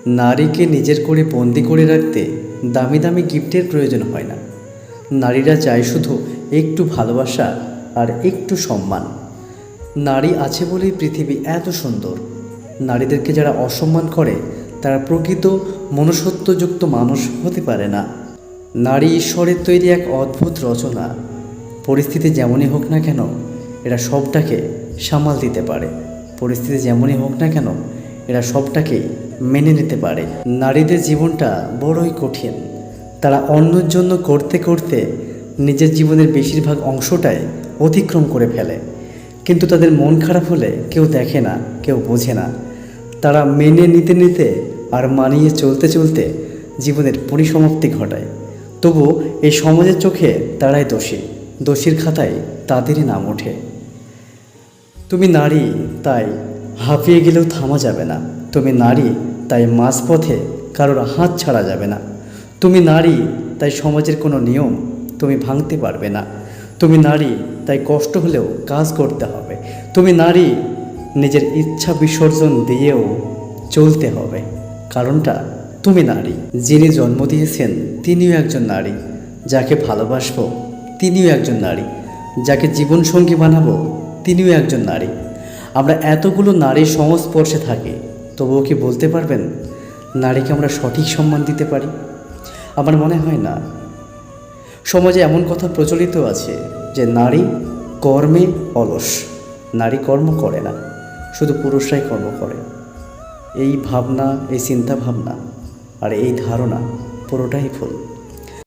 নারীকে নিজের করে বন্দি করে রাখতে দামি দামি গিফটের প্রয়োজন হয় না। নারীরা চায় শুধু একটু ভালোবাসা আর একটু সম্মান। নারী আছে বলেই পৃথিবী এত সুন্দর। নারীদেরকে যারা অসম্মান করে তারা প্রকৃত মনুষ্যত্বযুক্ত মানুষ হতে পারে না। নারী ঈশ্বরের তৈরি এক অদ্ভুত রচনা। পরিস্থিতি যেমনই হোক না কেন এরা সবটাকে সামাল দিতে পারে। পরিস্থিতি যেমনই হোক না কেন এরা সবটাকেই মেনে নিতে পারে। নারীদের জীবনটা বড়ই কঠিন। তারা অন্যের জন্য করতে করতে নিজের জীবনের বেশিরভাগ অংশটাই অতিক্রম করে ফেলে, কিন্তু তাদের মন খারাপ হলে কেউ দেখে না, কেউ বোঝে না। তারা মেনে নিতে নিতে আর মানিয়ে চলতে চলতে জীবনের পরিসমাপ্তি ঘটায়। তবু এই সমাজের চোখে তারাই দোষী। দোষীর খাতায় তাদেরই নাম ওঠে। তুমি নারী, তাই হাঁপিয়ে গেলেও থামা যাবে না। তুমি নারী, তাই মাঝপথে কারোর হাত ছাড়া যাবে না। তুমি নারী, তাই সমাজের কোনো নিয়ম তুমি ভাঙতে পারবে না। তুমি নারী, তাই কষ্ট হলেও কাজ করতে হবে। তুমি নারী, নিজের ইচ্ছা বিসর্জন দিয়েও চলতে হবে। কারণটা তুমি নারী। যিনি জন্ম দিয়েছেন তিনিও একজন নারী। যাকে ভালোবাসবো তিনিও একজন নারী। যাকে জীবনসঙ্গী বানাবো তিনিও একজন নারী। আমরা এতগুলো নারীর সংস্পর্শে থাকি, তবুও কি বলতে পারবেন নারীকে আমরা সঠিক সম্মান দিতে পারি? আমার মনে হয় না। সমাজে এমন কথা প্রচলিত আছে যে নারী কর্মে অলস। নারী কর্ম করে না, শুধু পুরুষরাই কর্ম করে। এই ভাবনা, এই চিন্তা ভাবনা আর এই ধারণা পুরোটাই ভুল।